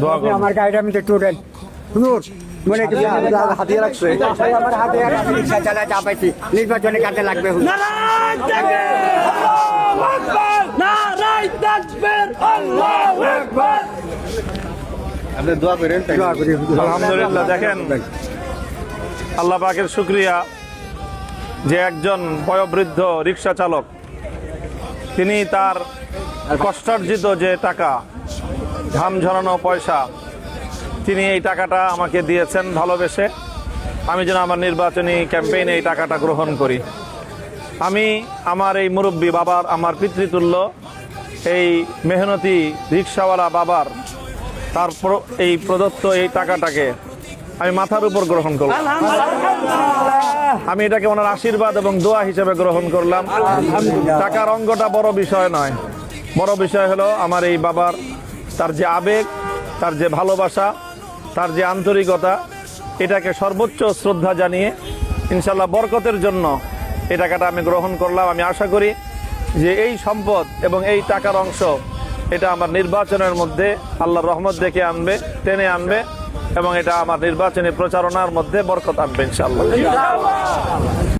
দোয়া করুন। আমার গাড়িটা আমি একটু উঠেন হুজুর মনে কি হাতিয়ে রাখছে আমার হাতে আমি রিক্সা চালা চাপাইছি নির্বাচনে কাজে লাগবে হুজুর। নারায়ণ তাকবীর আল্লাহু আকবার নারায়ণ তাকবীর আল্লাহু আকবার আপনি দোয়া করেন তাই দোয়া করি হুজুর। আলহামদুলিল্লাহ। দেখেন, আল্লাহ পাকের শুকরিয়া যে একজন বয়োবৃদ্ধ রিক্সা চালক তিনি তার কষ্টার্জিত যে টাকা, ঘাম ঝরানো পয়সা, তিনি এই টাকাটা আমাকে দিয়েছেন ভালোবেসে, আমি যেন আমার নির্বাচনী ক্যাম্পেইনে এই টাকাটা গ্রহণ করি। আমি আমার এই মুরব্বী বাবার, আমার পিতৃতুল্য এই মেহনতি রিক্সাওয়ালা বাবার তার এই প্রদত্ত এই টাকাটাকে আমি মাথার উপর গ্রহণ করলাম। আমি এটাকে ওনার আশীর্বাদ এবং দোয়া হিসেবে গ্রহণ করলাম। টাকার অঙ্কটা বড় বিষয় নয়, বড় বিষয় হলো আমার এই বাবার তার যে আবেগ, তার যে ভালোবাসা, তার যে আন্তরিকতা, এটাকে সর্বোচ্চ শ্রদ্ধা জানিয়ে ইনশাল্লাহ বরকতের জন্য এই টাকাটা আমি গ্রহণ করলাম। আমি আশা করি যে এই সম্পদ এবং এই টাকার অংশ এটা আমার নির্বাচনের মধ্যে আল্লাহর রহমত দেখে আনবে, টেনে আনবে, এবং এটা আমার নির্বাচনী প্রচারণার মধ্যে বরকত আনবে ইনশাআল্লাহ।